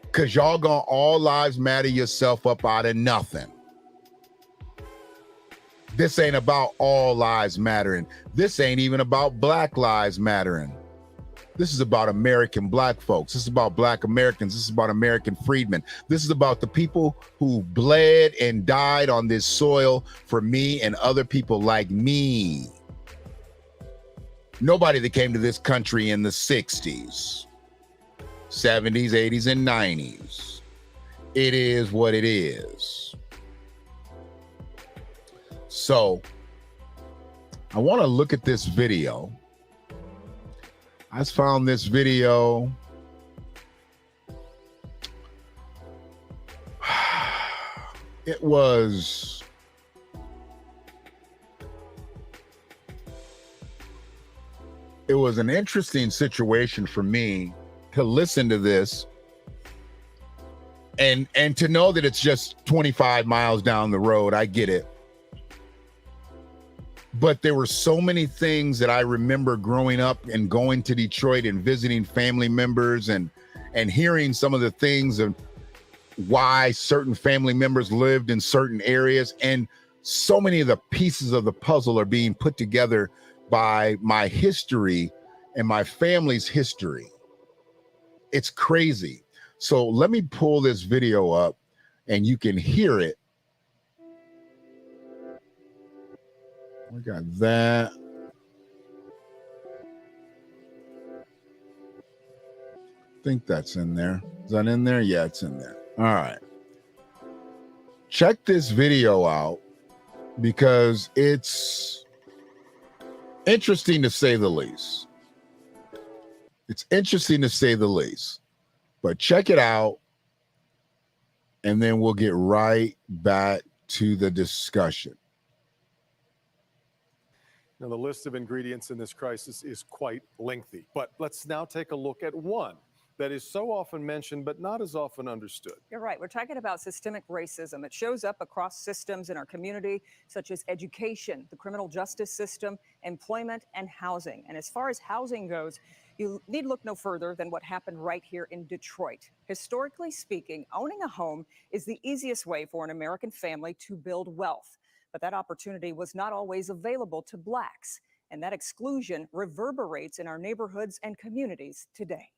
because y'all gonna all lives matter yourself up out of nothing. This ain't about all lives mattering. This ain't even about Black lives mattering. This is about American black folks. This is about Black Americans. This is about American freedmen. This is about the people who bled and died on this soil for me and other people like me. Nobody that came to this country in the 60s, 70s, 80s, and 90s. It is what it is. So I want to look at this video. I just found this video. It was an interesting situation for me to listen to this and to know that it's just 25 miles down the road. I get it. But there were so many things that I remember growing up and going to Detroit and visiting family members and hearing some of the things of why certain family members lived in certain areas. And so many of the pieces of the puzzle are being put together by my history and my family's history. It's crazy. So let me pull this video up and you can hear it. We got that. I think that's in there. Is that in there? Yeah, it's in there. All right. Check this video out because it's Interesting to say the least. It's interesting to say the least. But check it out, and then we'll get right back to the discussion. Now, the list of ingredients in this crisis is quite lengthy, but let's now take a look at one that is so often mentioned but not as often understood. You're right. We're talking about systemic racism. It shows up across systems in our community, such as education, the criminal justice system, employment, and housing. And as far as housing goes, you need look no further than what happened right here in Detroit. Historically speaking, owning a home is the easiest way for an American family to build wealth. But that opportunity was not always available to Blacks. And that exclusion reverberates in our neighborhoods and communities today.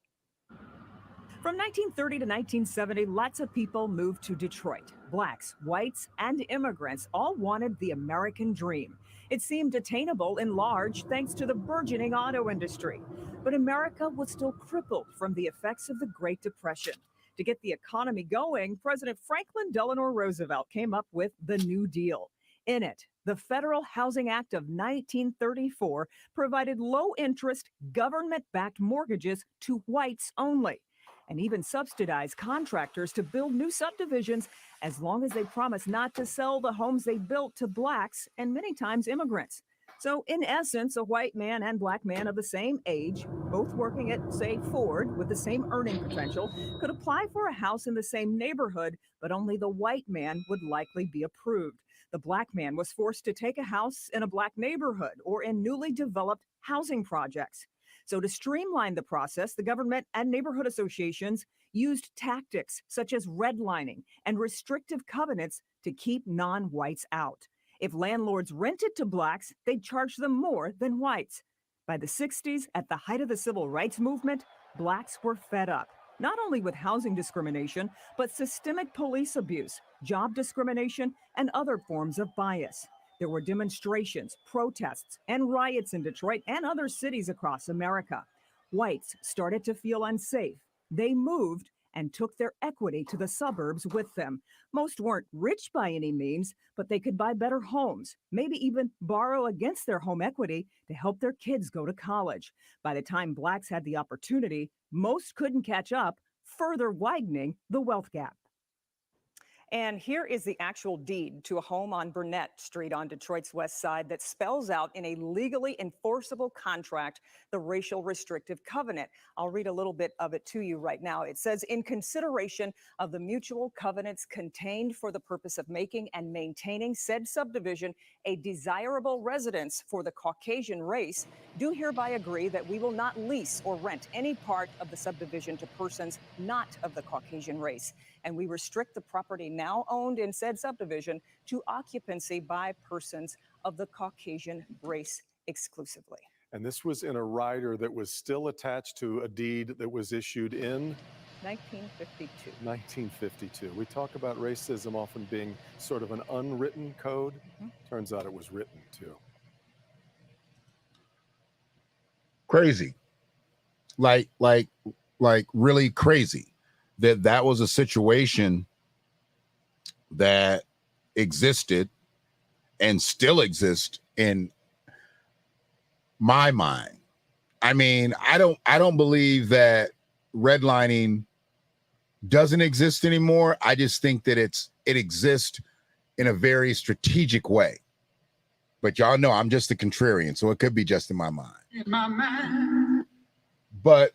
From 1930 to 1970, lots of people moved to Detroit. Blacks, whites, and immigrants all wanted the American dream. It seemed attainable in large thanks to the burgeoning auto industry. But America was still crippled from the effects of the Great Depression. To get the economy going, President Franklin Delano Roosevelt came up with the New Deal. In it, the Federal Housing Act of 1934 provided low-interest, government-backed mortgages to whites only, and even subsidized contractors to build new subdivisions as long as they promised not to sell the homes they built to Blacks and many times immigrants. So in essence, a white man and Black man of the same age, both working at, say, Ford with the same earning potential, could apply for a house in the same neighborhood, but only the white man would likely be approved. The Black man was forced to take a house in a Black neighborhood or in newly developed housing projects. So to streamline the process, the government and neighborhood associations used tactics such as redlining and restrictive covenants to keep non-whites out. If landlords rented to Blacks, they'd charge them more than whites. By the 60s, at the height of the civil rights movement, Blacks were fed up, not only with housing discrimination, but systemic police abuse, job discrimination, and other forms of bias. There were demonstrations, protests, and riots in Detroit and other cities across America. Whites started to feel unsafe. They moved and took their equity to the suburbs with them. Most weren't rich by any means, but they could buy better homes, maybe even borrow against their home equity to help their kids go to college. By the time Blacks had the opportunity, most couldn't catch up, further widening the wealth gap. And here is the actual deed to a home on Burnett Street on Detroit's west side that spells out in a legally enforceable contract the racial restrictive covenant. I'll read a little bit of it to you right now. It says, in consideration of the mutual covenants contained for the purpose of making and maintaining said subdivision a desirable residence for the Caucasian race, do hereby agree that we will not lease or rent any part of the subdivision to persons not of the Caucasian race. And we restrict the property now owned in said subdivision to occupancy by persons of the Caucasian race exclusively. And this was in a rider that was still attached to a deed that was issued in 1952. 1952. We talk about racism often being sort of an unwritten code. Turns out it was written too. Crazy. Like really crazy. That was a situation that existed and still exists in my mind. I mean, I don't believe that redlining doesn't exist anymore. I just think that it exists in a very strategic way. But y'all know I'm just a contrarian, so it could be just in my mind. In my mind. But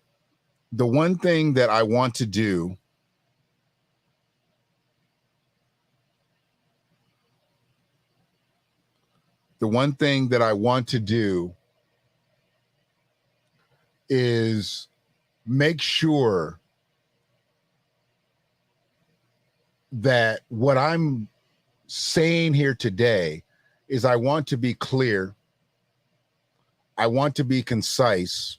the one thing that I want to do is make sure that what I'm saying here today is I want to be clear. I want to be concise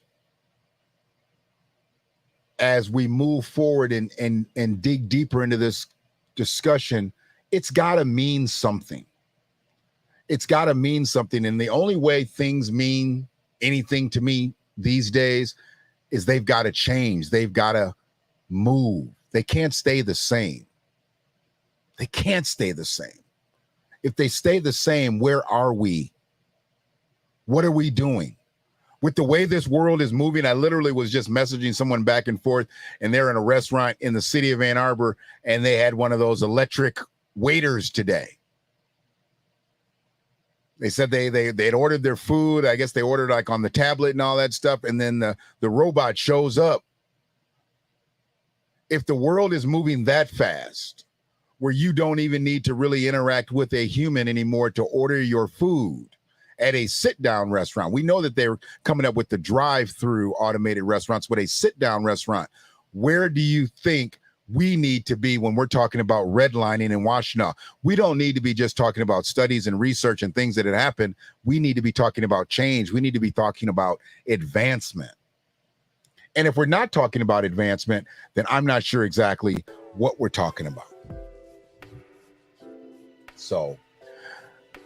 as we move forward and dig deeper into this discussion. It's got to mean something. It's got to mean something. And the only way things mean anything to me these days is they've got to change. They've got to move. They can't stay the same. They can't stay the same. If they stay the same, where are we? What are we doing? With the way this world is moving, I literally was just messaging someone back and forth, and they're in a restaurant in the city of Ann Arbor, and they had one of those electric waiters today. They said they'd ordered their food. I guess they ordered like on the tablet and all that stuff, and then the robot shows up. If the world is moving that fast, where you don't even need to really interact with a human anymore to order your food at a sit-down restaurant. We know that they're coming up with the drive-through automated restaurants, but a sit-down restaurant. Where do you think we need to be when we're talking about redlining in Washtenaw? We don't need to be just talking about studies and research and things that had happened. We need to be talking about change. We need to be talking about advancement. And if we're not talking about advancement, then I'm not sure exactly what we're talking about. So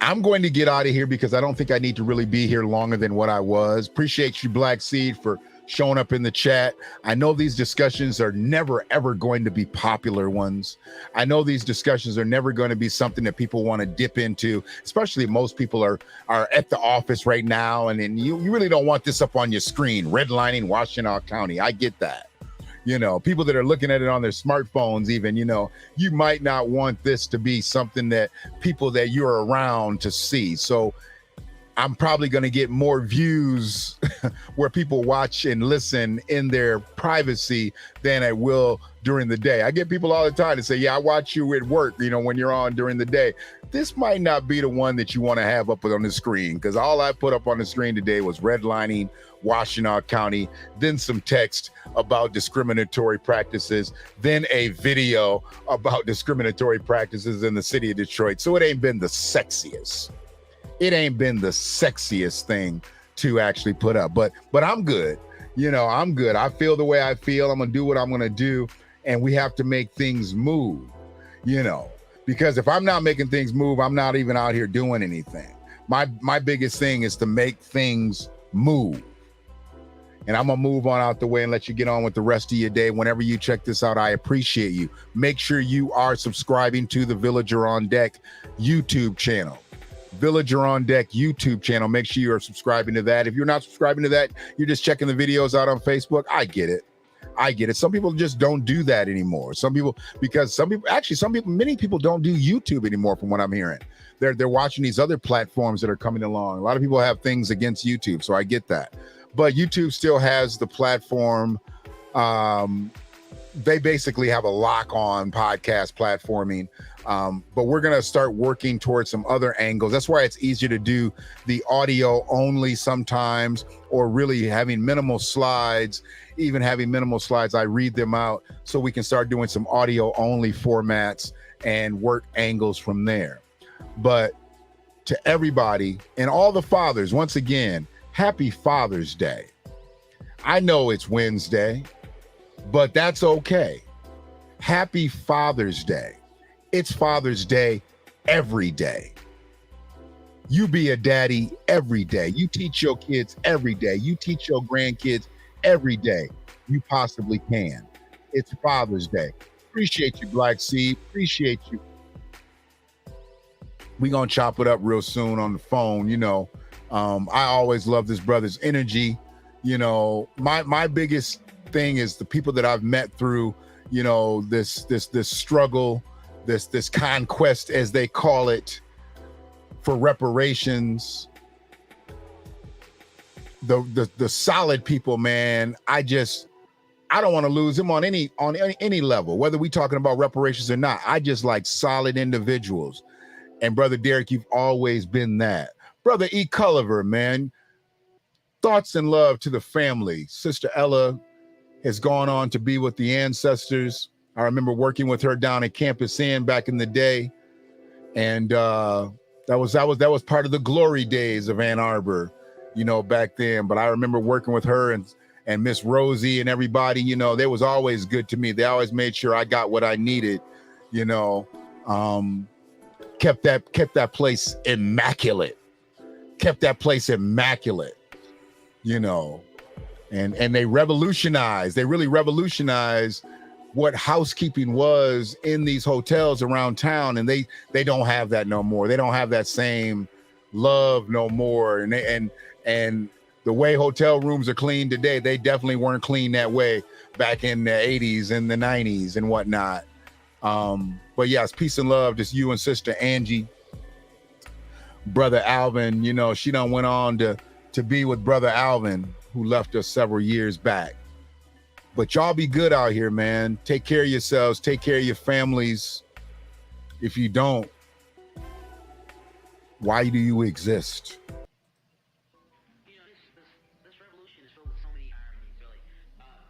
I'm going to get out of here because I don't think I need to really be here longer than what I was. Appreciate you, Black Seed, for showing up in the chat. I know these discussions are never, ever going to be popular ones. I know these discussions are never going to be something that people want to dip into, especially most people are at the office right now. And you really don't want this up on your screen, redlining Washtenaw County. I get that. You know, people that are looking at it on their smartphones even, you know, you might not want this to be something that people that you're around to see. So I'm probably going to get more views where people watch and listen in their privacy than I will during the day. I get people all the time to say, yeah, I watch you at work, you know, when you're on during the day. This might not be the one that you want to have up on the screen, because all I put up on the screen today was redlining Washtenaw County, then some text about discriminatory practices, then a video about discriminatory practices in the city of Detroit. So it ain't been the sexiest. It ain't been the sexiest thing to actually put up, but I'm good. You know, I'm good. I feel the way I feel. I'm going to do what I'm going to do. And we have to make things move, you know, because if I'm not making things move, I'm not even out here doing anything. My biggest thing is to make things move. And I'm going to move on out the way and let you get on with the rest of your day. Whenever you check this out, I appreciate you. Make sure you are subscribing to the Villager on Deck YouTube channel. Villager on Deck YouTube channel. Make sure you are subscribing to that. If you're not subscribing to that, you're just checking the videos out on Facebook. I get it. I get it. Some people just don't do that anymore. Many people don't do YouTube anymore from what I'm hearing. They're watching these other platforms that are coming along. A lot of people have things against YouTube, so I get that. But YouTube still has the platform. They basically have a lock on podcast platforming. But we're going to start working towards some other angles. That's why it's easier to do the audio only sometimes, or really having minimal slides. Even having minimal slides, I read them out so we can start doing some audio only formats and work angles from there. But to everybody and all the fathers, once again, happy Father's Day. I know it's Wednesday, but that's okay. Happy Father's Day. It's Father's Day every day. You be a daddy every day. You teach your kids every day. You teach your grandkids every day you possibly can. It's Father's Day. Appreciate you, Black Seed. Appreciate you. We gonna chop it up real soon on the phone. You know, I always love this brother's energy. You know, my biggest thing is the people that I've met through, you know, this struggle, this conquest, as they call it, for reparations. The solid people, man. I don't want to lose them on any level, whether we talking about reparations or not. I just like solid individuals. And Brother Derek, you've always been that. Brother E. Culliver, man, thoughts and love to the family. Sister Ella has gone on to be with the ancestors. I remember working with her down at Campus Inn back in the day. And that was part of the glory days of Ann Arbor, you know, back then. But I remember working with her and Miss Rosie and everybody, you know, they was always good to me. They always made sure I got what I needed, you know. Kept that place immaculate. Kept that place immaculate, you know. And they really revolutionized what housekeeping was in these hotels around town. And they don't have that no more. They don't have that same love no more. And the way hotel rooms are cleaned today, they definitely weren't clean that way back in the 80s and the 90s and whatnot. But yes, peace and love, just you and Sister Angie. Brother Alvin, you know, she done went on to be with Brother Alvin, who left us several years back. But y'all be good out here, man. Take care of yourselves. Take care of your families. If you don't, why do you exist? You know, this revolution is filled with so many ironies, really.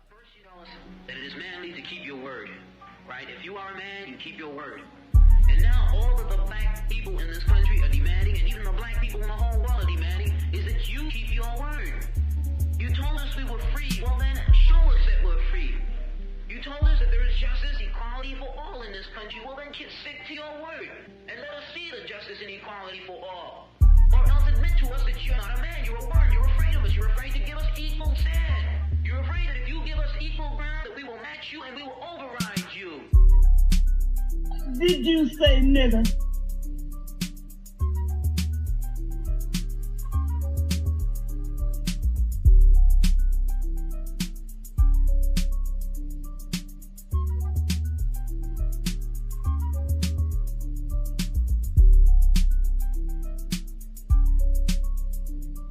First, you tell us that it is manly to keep your word, right? If you are a man, you keep your word. And now all of the black people in this country are demanding, and even the black people in the whole world are demanding, is that you keep your word. You told us we were free. Well, then show us that we're free. You told us that there is justice, equality for all in this country. Well, then stick to your word and let us see the justice and equality for all. Or else admit to us that you're not a man. You're a worm. You're afraid of us. You're afraid to give us equal stand. You're afraid that if you give us equal ground, that we will match you and we will override you. Did you say nigger?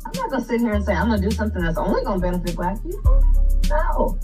I'm not gonna sit here and say I'm gonna do something that's only gonna benefit black people. No.